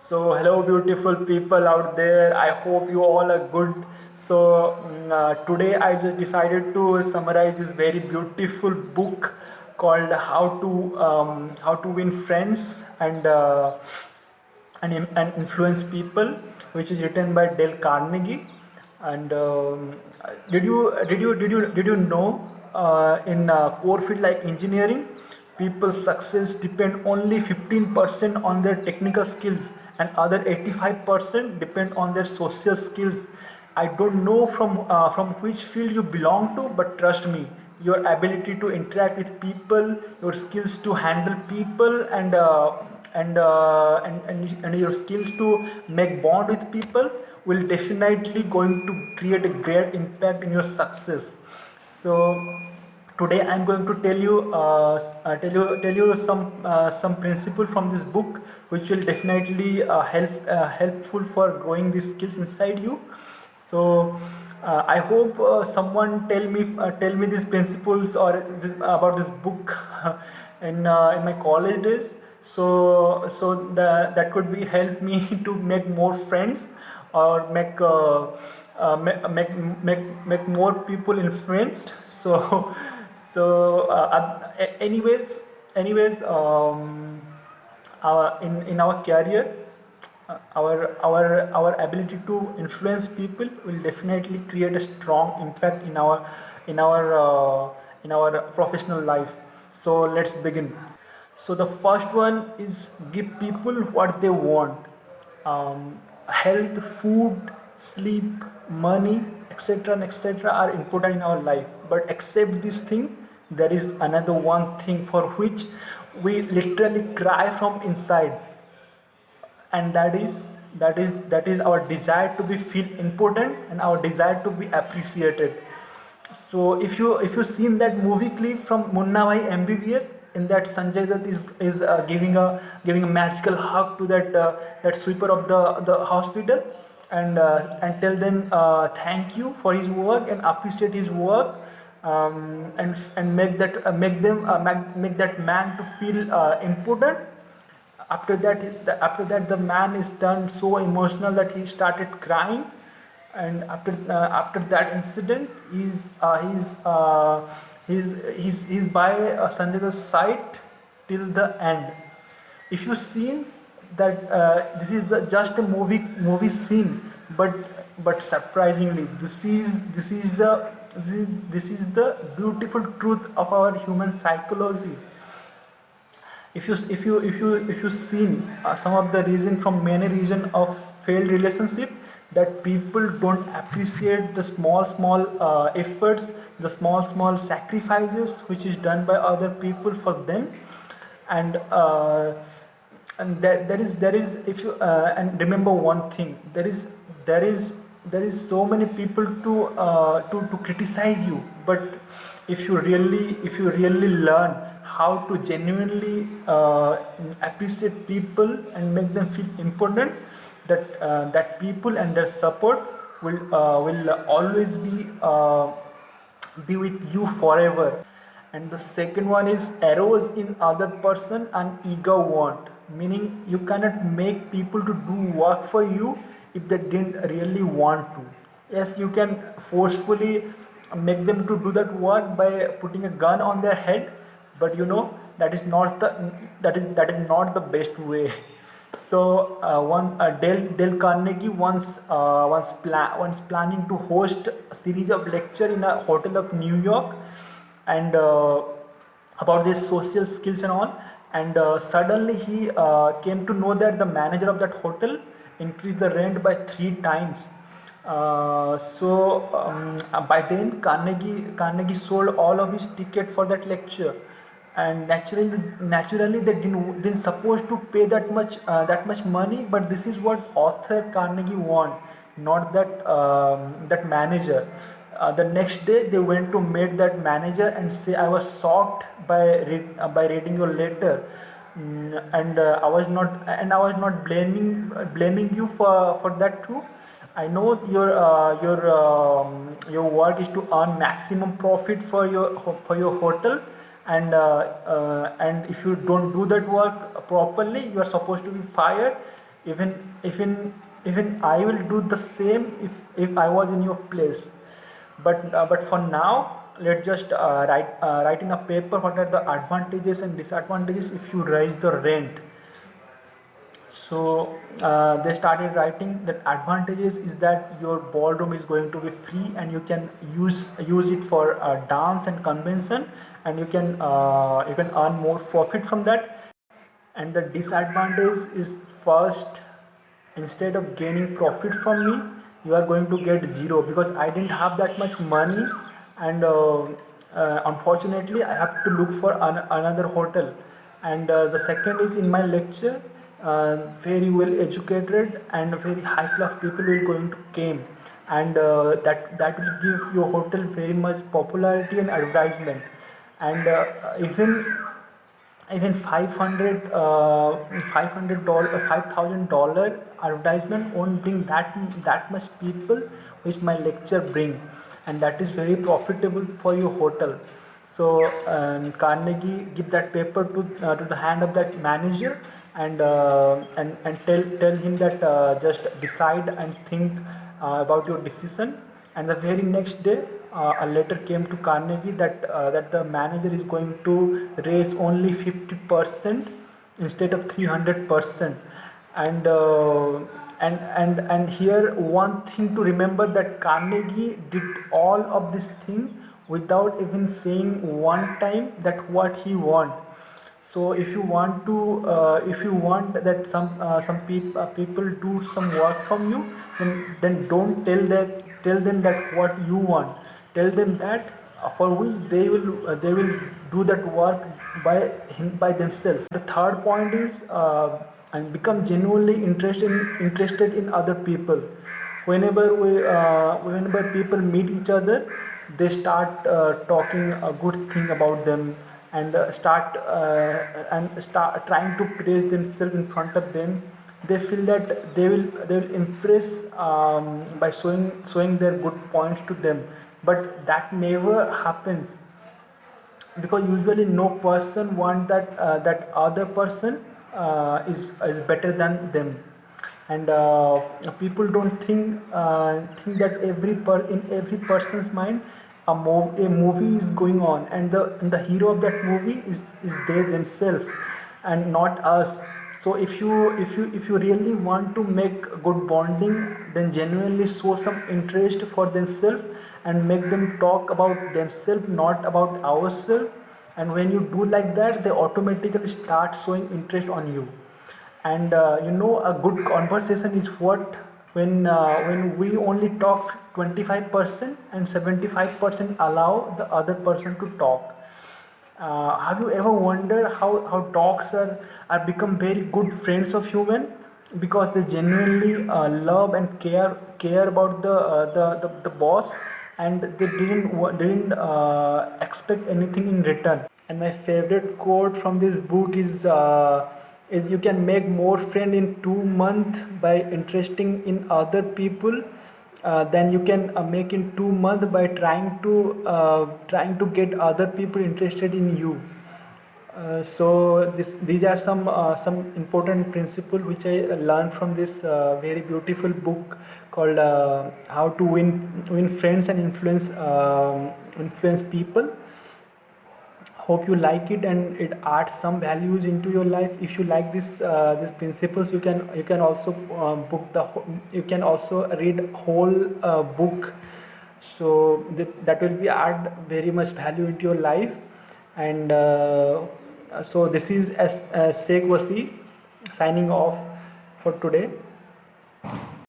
Hello, beautiful people out there. I hope you all are good. Today I just decided to summarize this very beautiful book called How to Win Friends and Influence People, which is written by Dale Carnegie. And did you know in core field like engineering, people's success depend only 15% on their technical skills and other 85% depend on their social skills. I don't know from which field you belong to, but trust me, your ability to interact with people, your skills to handle people, and your skills to make bond with people will definitely going to create a great impact in your success. So today I'm going to tell you some principle from this book which will definitely helpful for growing these skills inside you. I hope someone tell me these principles about this book in my college days. That could be help me to make more friends or make more people influenced. In our career, our ability to influence people will definitely create a strong impact in our in our professional life. So let's begin. So the first one is give people what they want. Health, food, sleep, money, etc. and etc. are important in our life. But except this thing, there is another one thing for which we literally cry from inside, and that is our desire to be feel important and our desire to be appreciated. So if you seen that movie clip from Munna Bhai MBBS, in that Sanjay Dutt is giving a magical hug to that sweeper of the hospital, and tell them thank you for his work and appreciate his work, and make that man to feel important. After that the man is turned so emotional that he started crying, and after that incident he's by Sanjay Dutt's side till the end. If you seen that, this is just a movie scene, but surprisingly this is the beautiful truth of our human psychology. If you seen some of the reason, from many reason of failed relationship, that people don't appreciate the small efforts, the small sacrifices which is done by other people for them. And uh, and there is if you and remember one thing, there is so many people to criticize you, but if you really learn how to genuinely appreciate people and make them feel important, that people and their support will always be with you forever. And the second one is arrows in other person and ego want, meaning you cannot make people to do work for you if they didn't really want to. Yes, you can forcefully make them to do that work by putting a gun on their head, but that is not the best way. So one Dale Carnegie once planning to host a series of lecture in a hotel of New York, and about this social skills and all, and suddenly he came to know that the manager of that hotel increased the rent by 3 times. By then Carnegie sold all of his ticket for that lecture, and naturally they didn't supposed to pay that much money, but this is what author Carnegie want, not that manager. The next day they went to meet that manager and say, I was shocked by reading your letter. And I was not blaming you for that too. I know your work is to earn maximum profit for your hotel, and if you don't do that work properly, you are supposed to be fired. Even even even I will do the same if I was in your place. But for now, let's just write in a paper what are the advantages and disadvantages if you raise the rent. So they started writing that advantages is that your ballroom is going to be free and you can use it for dance and convention, and you can earn more profit from that. And the disadvantage is, first, instead of gaining profit from me, you are going to get zero, because I didn't have that much money. And unfortunately I have to look for another hotel. And the second is, in my lecture, very well educated and very high class people will going to came, and that will give your hotel very much popularity and advertisement. And even 500 dollar $5,000 advertisement won't bring that much people which my lecture bring, and that is very profitable for your hotel. So Carnegie give that paper to the hand of that manager, and tell him that just decide and think about your decision. And the very next day, a letter came to Carnegie that the manager is going to raise only 50% instead of 300%. And here one thing to remember, that Carnegie did all of this thing without even saying one time that what he want. So if you want that people do some work from you, then don't tell them that what you want. Tell them that for which they will do that work by themselves. The third point is, and become genuinely interested in other people. Whenever people meet each other, they start talking a good thing about them, and start trying to praise themselves in front of them. They feel that they will impress by showing their good points to them, but that never happens, because usually no person want that other person is better than them. And people don't think that in every person's mind a movie is going on, and the hero of that movie is they themselves and not us. So if you really want to make good bonding, then genuinely show some interest for themselves and make them talk about themselves, not about ourselves. And when you do like that, they automatically start showing interest on you. And a good conversation is what, when we only talk 25% and 75% allow the other person to talk. Have you ever wondered how dogs are become very good friends of human, because they genuinely love and care about the boss, and they didn't expect anything in return. And my favorite quote from this book is, you can make more friend in 2 months by interesting in other people than you can make in 2 months by trying to get other people interested in you. These are some important principle which I learned from this very beautiful book called How to Win Friends and Influence People. Hope you like it and it adds some values into your life. If you like these principles, you can also you can also read whole book. So that will be add very much value into your life. And so this is as Sheikh Wasi signing off for today.